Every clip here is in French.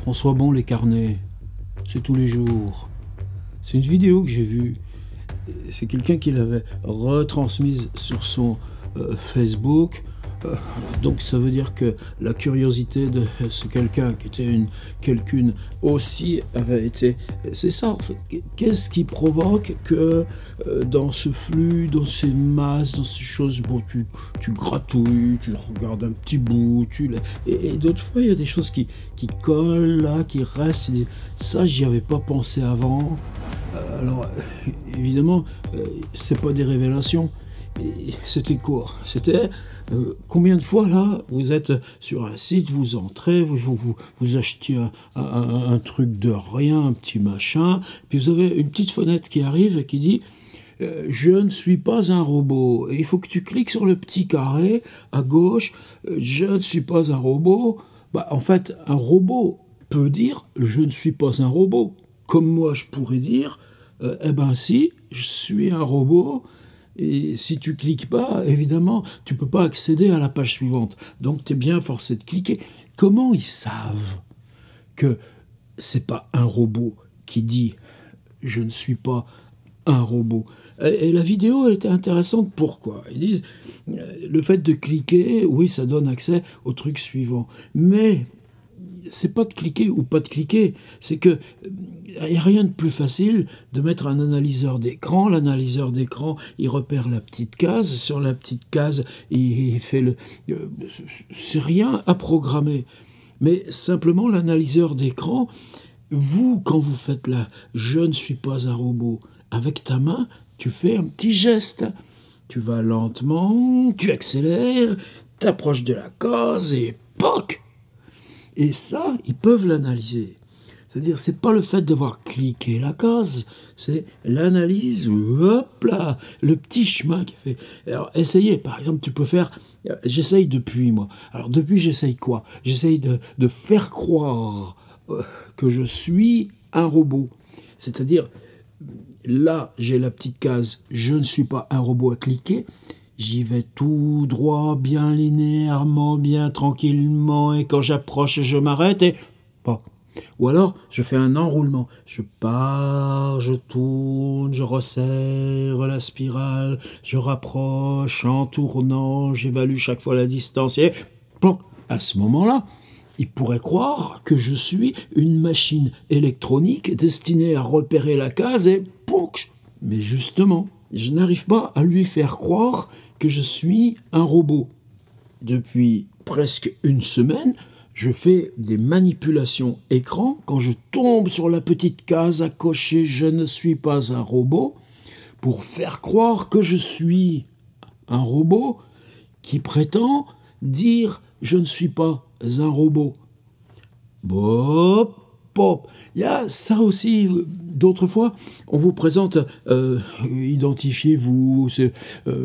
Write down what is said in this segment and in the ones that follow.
François Bon, les carnets, c'est tous les jours. C'est une vidéo que j'ai vue. C'est quelqu'un qui l'avait retransmise sur son Facebook. Donc ça veut dire que la curiosité de ce quelqu'un qui était quelqu'une aussi avait été... C'est ça en fait. Qu'est-ce qui provoque que dans ce flux, dans ces masses, dans ces choses, bon, tu gratouilles, tu regardes un petit bout, et d'autres fois il y a des choses qui collent là, qui restent. Ça j'y avais pas pensé avant. Alors évidemment c'est pas des révélations. C'était quoi? C'était combien de fois là vous êtes sur un site, vous entrez, vous achetez un truc de rien, un petit machin, puis vous avez une petite fenêtre qui arrive et qui dit je ne suis pas un robot. Et il faut que tu cliques sur le petit carré à gauche. Je ne suis pas un robot. Bah, en fait, un robot peut dire je ne suis pas un robot. Comme moi, je pourrais dire eh ben si, je suis un robot. Et si tu cliques pas, évidemment, tu peux pas accéder à la page suivante. Donc tu es bien forcé de cliquer. Comment ils savent que c'est pas un robot qui dit je ne suis pas un robot? Et la vidéo elle était intéressante. Pourquoi? Ils disent le fait de cliquer, oui, ça donne accès au truc suivant. Mais c'est pas de cliquer ou pas de cliquer, c'est que il n'y a rien de plus facile de mettre un analyseur d'écran. L'analyseur d'écran, il repère la petite case. Sur la petite case, il fait le... c'est rien à programmer. Mais simplement, l'analyseur d'écran, vous, quand vous faites là, je ne suis pas un robot, avec ta main, tu fais un petit geste. Tu vas lentement, tu accélères, t'approches de la case et POC! Et ça, ils peuvent l'analyser. C'est-à-dire, c'est pas le fait d'avoir cliqué la case, c'est l'analyse, hop là, le petit chemin qui fait. Alors, essayez, par exemple, tu peux faire, j'essaye depuis, moi. Alors, depuis, j'essaye quoi? J'essaye de faire croire que je suis un robot. C'est-à-dire, là, j'ai la petite case, je ne suis pas un robot à cliquer. J'y vais tout droit, bien linéairement, bien tranquillement, et quand j'approche, je m'arrête et... Bon. Ou alors, je fais un enroulement. Je pars, je tourne, je resserre la spirale, je rapproche en tournant, j'évalue chaque fois la distance et... Bon. À ce moment-là, il pourrait croire que je suis une machine électronique destinée à repérer la case et... Mais justement, je n'arrive pas à lui faire croire que je suis un robot. Depuis presque une semaine, je fais des manipulations écran. Quand je tombe sur la petite case à cocher « Je ne suis pas un robot », pour faire croire que je suis un robot qui prétend dire « Je ne suis pas un robot ». Bop, pop. Il y a ça aussi. D'autres fois, on vous présente, identifiez-vous,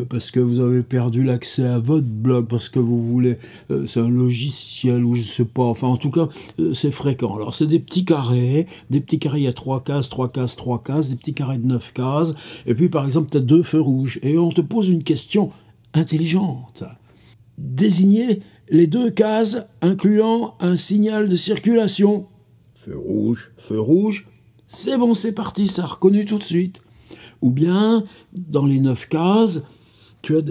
parce que vous avez perdu l'accès à votre blog, parce que vous voulez, c'est un logiciel ou je sais pas, enfin en tout cas, c'est fréquent. Alors c'est des petits carrés, il y a 3 cases, 3 cases, 3 cases, des petits carrés de 9 cases, et puis par exemple, tu as 2 feux rouges, et on te pose une question intelligente. Désignez les 2 cases incluant un signal de circulation. Feu rouge, c'est bon, c'est parti, ça a reconnu tout de suite. Ou bien, dans les 9 cases, tu as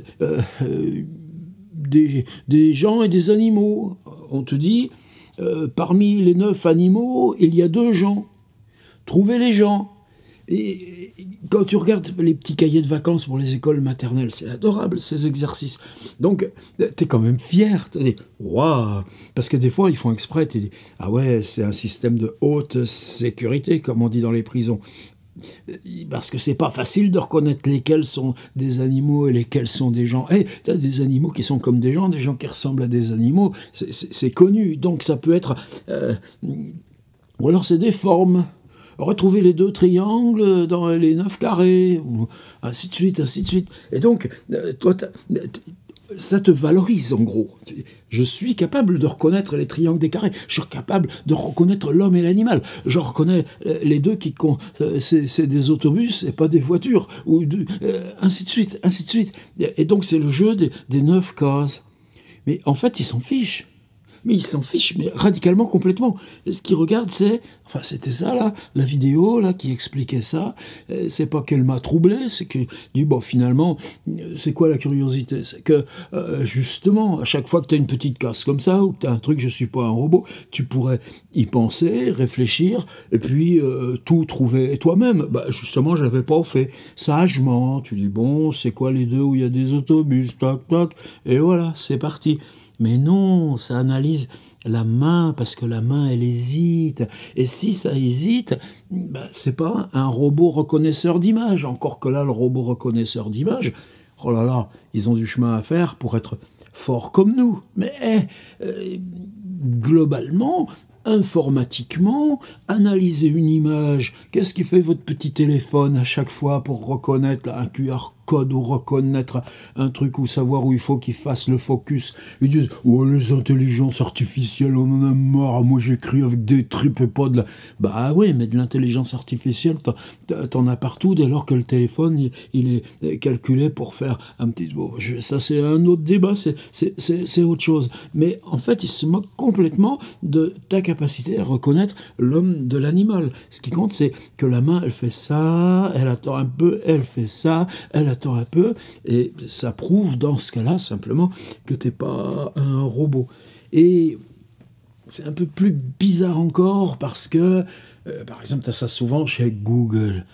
des gens et des animaux. On te dit, parmi les 9 animaux, il y a 2 gens. Trouvez les gens. Et quand tu regardes les petits cahiers de vacances pour les écoles maternelles, c'est adorable ces exercices. Donc, t'es quand même fier. Tu dis, waouh! Parce que des fois, ils font exprès. Tu dis, ah ouais, c'est un système de haute sécurité, comme on dit dans les prisons. Parce que c'est pas facile de reconnaître lesquels sont des animaux et lesquels sont des gens. Et t'as des animaux qui sont comme des gens qui ressemblent à des animaux. C'est connu. Donc, ça peut être. Ou alors, c'est des formes. Retrouver les 2 triangles dans les 9 carrés, ainsi de suite, ainsi de suite. Et donc, toi, ça te valorise en gros. Je suis capable de reconnaître les triangles des carrés, je suis capable de reconnaître l'homme et l'animal. Je reconnais les 2 qui c'est des autobus et pas des voitures, ou ainsi de suite, ainsi de suite. Et donc, c'est le jeu des 9 cases. Mais en fait, ils s'en fichent. mais il s'en fiche, mais radicalement, complètement. Et ce qu'il regarde, c'est... Enfin, c'était ça, là, la vidéo, là, qui expliquait ça. C'est pas qu'elle m'a troublé, c'est que, dit, bon, finalement, c'est quoi la curiosité? C'est que, justement, à chaque fois que tu as une petite casse comme ça, ou que tu as un truc, je suis pas un robot, tu pourrais y penser, réfléchir, et puis tout trouver toi-même. Bah, justement, je l'avais pas fait. Sagement, tu dis, bon, c'est quoi les deux où il y a des autobus, toc, toc, et voilà, c'est parti. Mais non, ça analyse la main, parce que la main, elle hésite. Et si ça hésite, ben, c'est pas un robot reconnaisseur d'image. Encore que là, le robot reconnaisseur d'image, oh là là, ils ont du chemin à faire pour être forts comme nous. Mais globalement, informatiquement, analyser une image, qu'est-ce qui fait votre petit téléphone à chaque fois pour reconnaître là, un QR code ou reconnaître un truc ou savoir où il faut qu'il fasse le focus? Ils disent « Oh, les intelligences artificielles, on en a marre, moi j'écris avec des tripes et pas de la... » Bah oui, mais de l'intelligence artificielle, t'en as partout dès lors que le téléphone, il est calculé pour faire un petit... Bon, ça c'est un autre débat, c'est autre chose. Mais en fait, il se moque complètement de ta capacité à reconnaître l'homme de l'animal. Ce qui compte, c'est que la main, elle fait ça, elle attend un peu, elle fait ça, elle attend un peu, et ça prouve dans ce cas-là simplement que t'es pas un robot. Et c'est un peu plus bizarre encore parce que, par exemple, tu as ça souvent chez Google.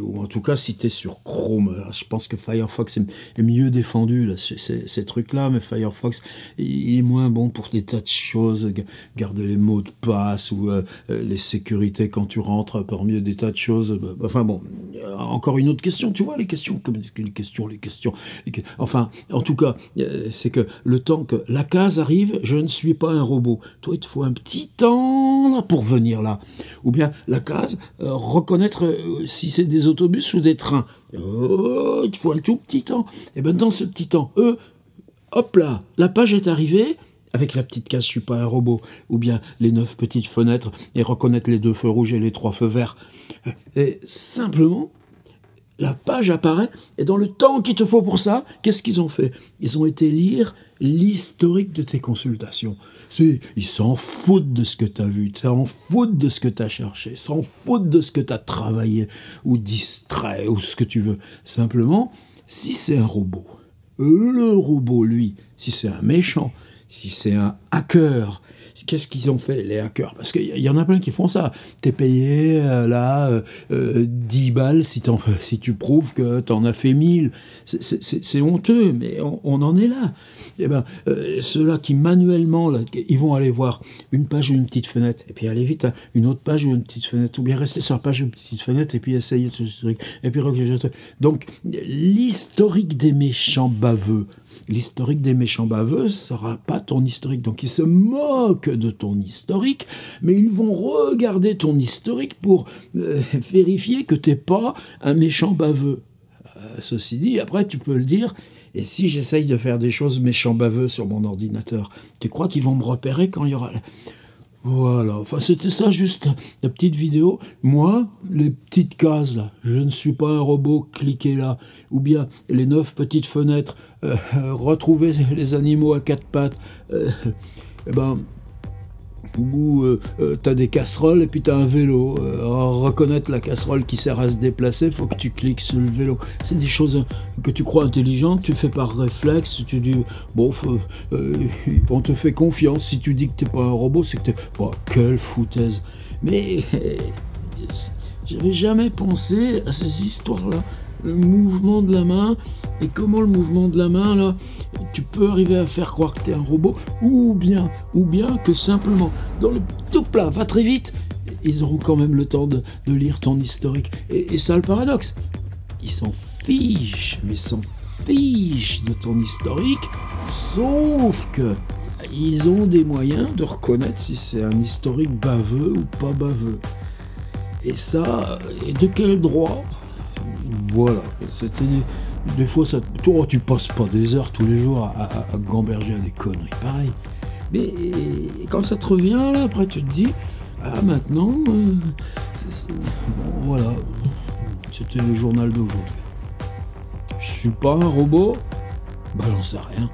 Ou en tout cas, si tu es sur Chrome, je pense que Firefox est mieux défendu, là, ces trucs-là, mais Firefox, il est moins bon pour des tas de choses, garder les mots de passe ou les sécurités quand tu rentres, parmi des tas de choses. Enfin bon, encore une autre question, tu vois, les questions. Enfin, en tout cas, c'est que le temps que la case arrive, je ne suis pas un robot. Toi, il te faut un petit temps là, pour venir là. Ou bien la case, reconnaître... si c'est des autobus ou des trains, il te faut un tout petit temps. Et bien dans ce petit temps, hop là, la page est arrivée, avec la petite case « je suis pas un robot », ou bien les 9 petites fenêtres, et reconnaître les 2 feux rouges et les 3 feux verts. Et simplement, la page apparaît, et dans le temps qu'il te faut pour ça, qu'est-ce qu'ils ont fait? Ils ont été lire l'historique de tes consultations. Ils s'en foutent de ce que tu as vu, ils s'en foutent de ce que tu as cherché, ils s'en foutent de ce que tu as travaillé, ou distrait, ou ce que tu veux. Simplement, si c'est un robot, le robot, lui, si c'est un méchant, si c'est un hacker, qu'est-ce qu'ils ont fait, les hackers? Parce qu'il y en a plein qui font ça. T'es payé, 10 balles si tu prouves que t'en as fait 1000. C'est honteux, mais on en est là. Eh ben, ceux-là qui manuellement, là, ils vont aller voir une page ou une petite fenêtre, et puis aller vite à une autre page ou une petite fenêtre, ou bien rester sur la page ou une petite fenêtre, et puis essayer ce truc, et puis... Donc, l'historique des méchants baveux, sera pas ton historique. Donc ils se moquent de ton historique, mais ils vont regarder ton historique pour vérifier que t'es pas un méchant baveux. Ceci dit, après tu peux le dire, et si j'essaye de faire des choses méchants baveux sur mon ordinateur, tu crois qu'ils vont me repérer quand il y aura... Voilà, enfin c'était ça juste la petite vidéo. Moi, les petites cases là, je ne suis pas un robot, cliquez là. Ou bien les 9 petites fenêtres, retrouver les animaux à 4 pattes. Ou t'as des casseroles et puis t'as un vélo. Reconnaître la casserole qui sert à se déplacer, faut que tu cliques sur le vélo. C'est des choses que tu crois intelligentes, tu fais par réflexe, tu dis bon, on te fait confiance. Si tu dis que t'es pas un robot, c'est que t'es... Bon, quelle foutaise. Mais j'avais jamais pensé à ces histoires-là. Le mouvement de la main, et comment le mouvement de la main, là, tu peux arriver à faire croire que tu es un robot, ou bien que simplement, dans le tout plat, va très vite, ils auront quand même le temps de lire ton historique. Et ça, le paradoxe, ils s'en fichent, de ton historique, sauf que ils ont des moyens de reconnaître si c'est un historique baveux ou pas baveux. Et ça, et de quel droit ? Voilà, c'était des fois ça. Toi, tu passes pas des heures tous les jours à gamberger à des conneries pareilles. Mais quand ça te revient là, après tu te dis ah maintenant, bon voilà, c'était le journal d'aujourd'hui. Je suis pas un robot, bah j'en sais rien.